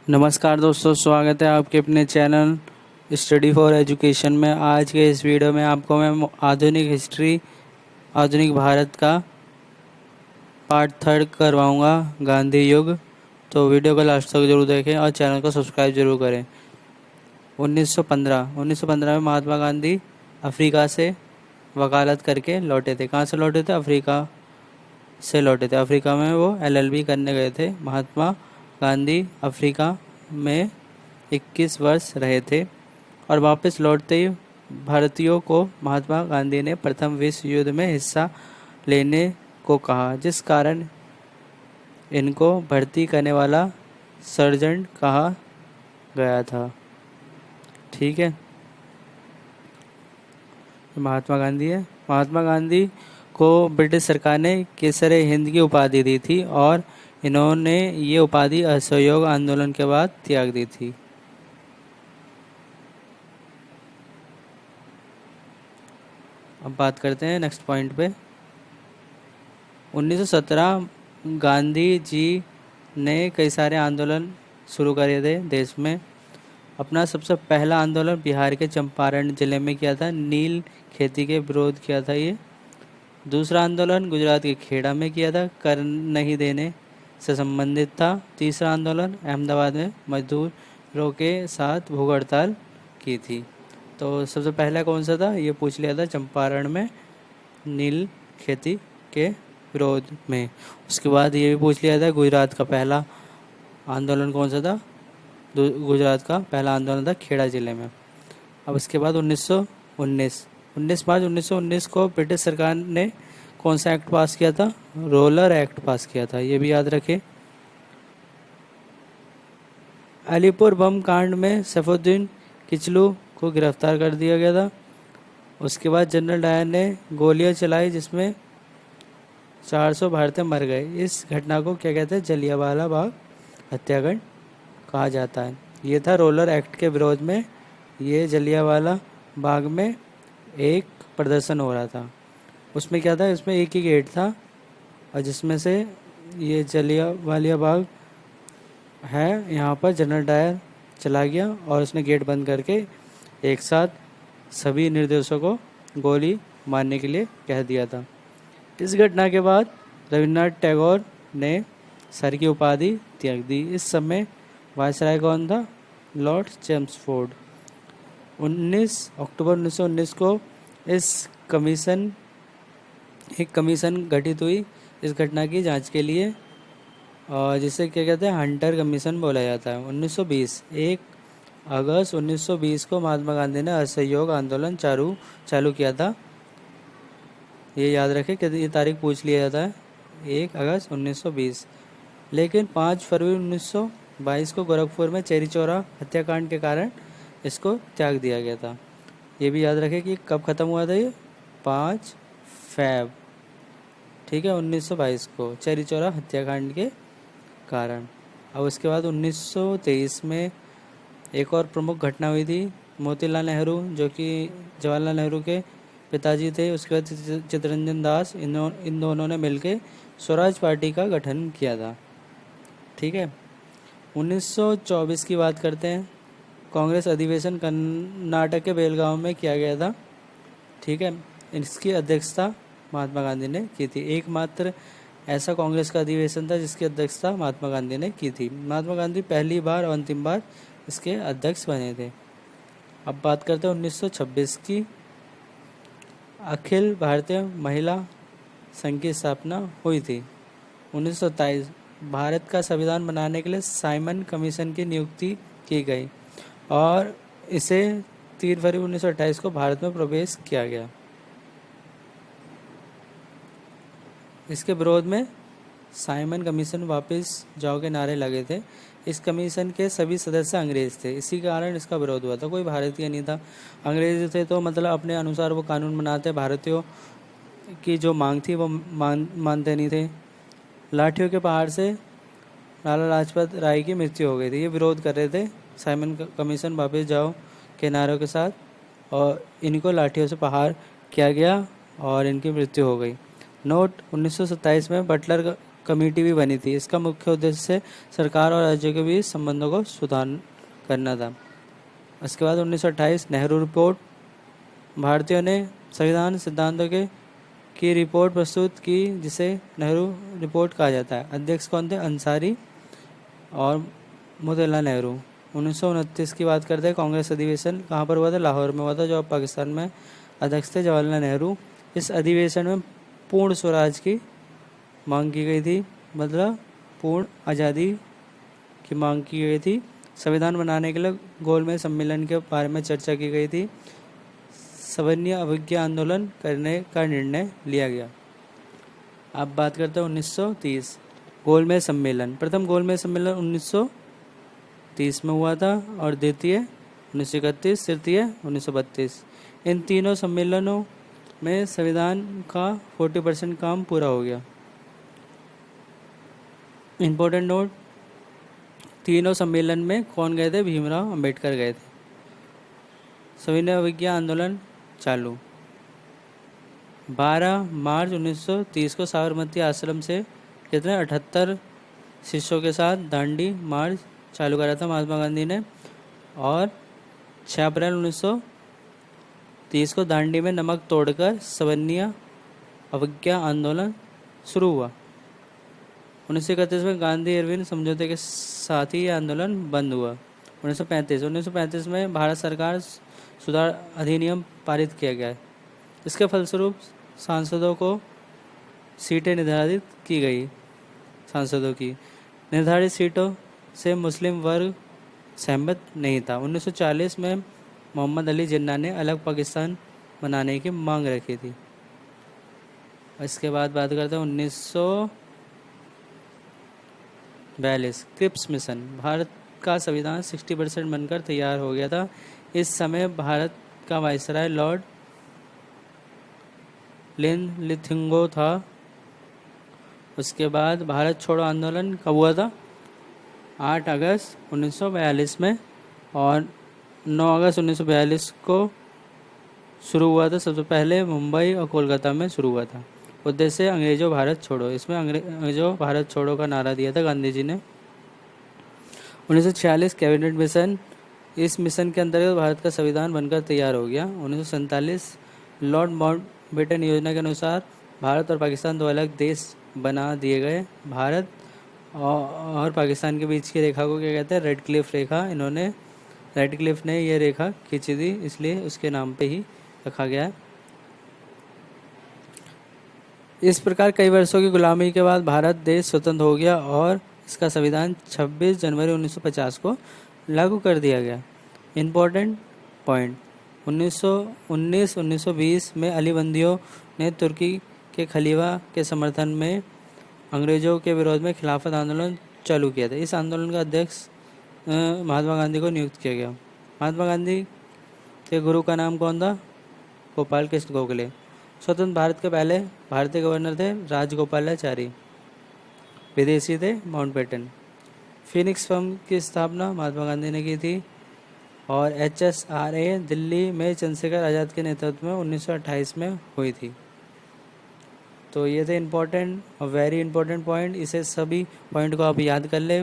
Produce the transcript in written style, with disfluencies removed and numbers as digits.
नमस्कार दोस्तों, स्वागत है आपके अपने चैनल स्टडी फॉर एजुकेशन में। आज के इस वीडियो में आपको मैं आधुनिक हिस्ट्री, आधुनिक भारत का पार्ट 3 करवाऊंगा, गांधी युग। तो वीडियो को लास्ट तक जरूर देखें और चैनल को सब्सक्राइब जरूर करें। 1915 में महात्मा गांधी अफ्रीका से वकालत करके लौटे थे। कहाँ से लौटे थे? अफ्रीका से लौटे थे। अफ्रीका में वो LLB करने गए थे। महात्मा गांधी अफ्रीका में 21 वर्ष रहे थे और वापस लौटते ही भारतीयों को महात्मा गांधी ने प्रथम विश्व युद्ध में हिस्सा लेने को कहा, जिस कारण इनको भर्ती करने वाला सर्जेंट कहा गया था। ठीक है, महात्मा गांधी है। महात्मा गांधी को ब्रिटिश सरकार ने केसरे हिंद की उपाधि दी थी और इन्होंने ये उपाधि असहयोग आंदोलन के बाद त्याग दी थी। अब बात करते हैं नेक्स्ट पॉइंट पे। 1917 गांधी जी ने कई सारे आंदोलन शुरू करे थे देश में। अपना सबसे पहला आंदोलन बिहार के चंपारण जिले में किया था, नील खेती के विरोध किया था ये। दूसरा आंदोलन गुजरात के खेड़ा में किया था, कर नहीं देने से संबंधित था। तीसरा आंदोलन अहमदाबाद में मजदूरों के साथ भूख हड़ताल की थी। तो सबसे पहला कौन सा था ये पूछ लिया था, चंपारण में नील खेती के विरोध में। उसके बाद ये भी पूछ लिया था गुजरात का पहला आंदोलन कौन सा था। गुजरात का पहला आंदोलन था खेड़ा जिले में। अब इसके बाद 19 मार्च 1919 को ब्रिटिश सरकार ने कौन सा एक्ट पास किया था? रोलर एक्ट पास किया था, ये भी याद रखें। अलीपुर बम कांड में सैफुद्दीन किचलू को गिरफ्तार कर दिया गया था। उसके बाद जनरल डायर ने गोलियां चलाई जिसमें 400 भारतीय मर गए। इस घटना को क्या कहते हैं? जलियांवाला बाग हत्याकांड कहा जाता है। ये था रोलर एक्ट के विरोध में। ये जलियांवाला बाग में एक प्रदर्शन हो रहा था। उसमें क्या था? इसमें एक ही गेट था और जिसमें से ये जलियांवाला बाग है, यहाँ पर जनरल डायर चला गया और उसने गेट बंद करके एक साथ सभी निर्दोषों को गोली मारने के लिए कह दिया था। इस घटना के बाद रविन्द्रनाथ टैगोर ने सर की उपाधि त्याग दी। इस समय वायसराय कौन था? Lord Chelmsford. 19 अक्टूबर 1919 को एक कमीशन गठित हुई इस घटना की जांच के लिए, और जिसे क्या कहते हैं? हंटर कमीशन बोला जाता है। 1 अगस्त 1920 को महात्मा गांधी ने असहयोग आंदोलन चालू किया था। ये याद रखें कि ये तारीख पूछ लिया जाता है, 1 अगस्त 1920। लेकिन 5 फरवरी 1922 को गोरखपुर में चेरी चौरा हत्याकांड के कारण इसको त्याग दिया गया था। ये भी याद रखें कि कब ख़त्म हुआ था ये? 5 फरवरी, ठीक है, 1922 को चेरी चौरा हत्याकांड के कारण। अब उसके बाद 1923 में एक और प्रमुख घटना हुई थी। मोतीलाल नेहरू, जो कि जवाहरलाल नेहरू के पिताजी थे, उसके बाद चित्तरंजन दास, इन दोनों ने मिलकर स्वराज पार्टी का गठन किया था। ठीक है, 1924 की बात करते हैं। कांग्रेस अधिवेशन कर्नाटक के बेलगांव में किया गया था। ठीक है, इसकी अध्यक्षता महात्मा गांधी ने की थी। एकमात्र ऐसा कांग्रेस का अधिवेशन था जिसकी अध्यक्षता महात्मा गांधी ने की थी। महात्मा गांधी पहली बार और अंतिम बार इसके अध्यक्ष बने थे। अब बात करते हैं 1926 की। अखिल भारतीय महिला संघ की स्थापना हुई थी। 1927 भारत का संविधान बनाने के लिए साइमन कमीशन की नियुक्ति की गई और इसे 3 फरवरी 1928 को भारत में प्रवेश किया गया। इसके विरोध में साइमन कमीशन वापस जाओ के नारे लगे थे। इस कमीशन के सभी सदस्य अंग्रेज थे, इसी कारण इसका विरोध हुआ था। कोई भारतीय नहीं था। अंग्रेज थे तो मतलब अपने अनुसार वो कानून बनाते, भारतीयों की जो मांग थी वो मानते नहीं थे। लाठियों के पहाड़ से लाला लाजपत राय की मृत्यु हो गई थी। ये विरोध कर रहे थे साइमन कमीशन वापस जाओ के नारों के साथ, और इनको लाठियों से प्रहार किया गया और इनकी मृत्यु हो गई। नोट 1927 में बटलर कमेटी भी बनी थी। इसका मुख्य उद्देश्य सरकार और राज्यों के बीच संबंधों को सुधार करना था। उसके बाद 1928 नेहरू रिपोर्ट, भारतीयों ने संविधान सिद्धांतों की रिपोर्ट प्रस्तुत की जिसे नेहरू रिपोर्ट कहा जाता है। अध्यक्ष कौन थे? अंसारी और मोतीलाल नेहरू। 1929 की बात करते हैं। कांग्रेस अधिवेशन कहाँ पर हुआ था? लाहौर में हुआ था, जो अब पाकिस्तान में अध्यक्ष थे जवाहरलाल नेहरू। इस अधिवेशन में पूर्ण स्वराज की मांग की गई थी, मतलब पूर्ण आज़ादी की मांग की गई थी। संविधान बनाने के लिए गोलमेज सम्मेलन के बारे में चर्चा की गई थी। सवर्णीय अवज्ञा आंदोलन करने का निर्णय लिया गया। अब बात करते हैं 1930 गोलमेज सम्मेलन। प्रथम गोलमेज सम्मेलन 1930 में हुआ था और द्वितीय 1931, तृतीय 1932। इन तीनों सम्मेलनों में संविधान का 40% काम पूरा हो गया। इम्पोर्टेंट नोट, तीनों सम्मेलन में कौन गए थे? भीमराव अंबेडकर गए थे। सविनय अवज्ञा आंदोलन चालू 12 मार्च 1930 को साबरमती आश्रम से कितने 78 शिष्यों के साथ दांडी मार्च चालू करा था महात्मा गांधी ने। और 6 अप्रैल 1930 को दांडी में नमक तोड़कर सवर्णीय अवज्ञा आंदोलन शुरू हुआ। 1931 में गांधी इरविन समझौते के साथ ही यह आंदोलन बंद हुआ। 1935 में भारत सरकार सुधार अधिनियम पारित किया गया। इसके फलस्वरूप सांसदों को सीटें निर्धारित की गई। सांसदों की निर्धारित सीटों से मुस्लिम वर्ग सहमत नहीं था। 1940 में मोहम्मद अली जिन्ना ने अलग पाकिस्तान बनाने की मांग रखी थी। इसके बाद बात करते हैं 1942 क्रिप्स मिशन। भारत का संविधान 60% बनकर तैयार हो गया था। इस समय भारत का वायसराय लॉर्ड लिथिंगो था। उसके बाद भारत छोड़ो आंदोलन कब हुआ था? 8 अगस्त 1942 में और 9 अगस्त 1942 को शुरू हुआ था। सबसे पहले मुंबई और कोलकाता में शुरू हुआ था। उद्देश्य अंग्रेजों भारत छोड़ो। इसमें अंग्रेजों भारत छोड़ो का नारा दिया था गांधी जी ने। 1946 कैबिनेट मिशन। इस मिशन के अंतर्गत भारत का संविधान बनकर तैयार हो गया। 1947 लॉर्ड माउंटबेटन योजना के अनुसार भारत और पाकिस्तान दो अलग देश बना दिए गए। भारत और पाकिस्तान के बीच की रेखा को क्या कहते हैं? रेड क्लिफ रेखा। इन्होंने रेड क्लिफ ने ये रेखा खींची थी, इसलिए उसके नाम पे ही रखा गया है। इस प्रकार कई वर्षों की गुलामी के बाद भारत देश स्वतंत्र हो गया और इसका संविधान 26 जनवरी 1950 को लागू कर दिया गया। इम्पोर्टेंट पॉइंट, 1919-1920 में अली बंदियों ने तुर्की के खलीफा के समर्थन में अंग्रेजों के विरोध में खिलाफत आंदोलन चालू किया था। इस आंदोलन का अध्यक्ष महात्मा गांधी को नियुक्त किया गया। महात्मा गांधी के गुरु का नाम कौन था? गोपाल कृष्ण गोखले। स्वतंत्र भारत के पहले भारतीय गवर्नर थे राजगोपालाचारी। विदेशी थे माउंटबेटन। फिनिक्स फर्म की स्थापना महात्मा गांधी ने की थी। और HSRA दिल्ली में चंद्रशेखर आज़ाद के नेतृत्व में 1928 में हुई थी। तो ये थे इम्पोर्टेंट और वेरी इंपॉर्टेंट पॉइंट। इसे सभी पॉइंट को आप याद कर ले।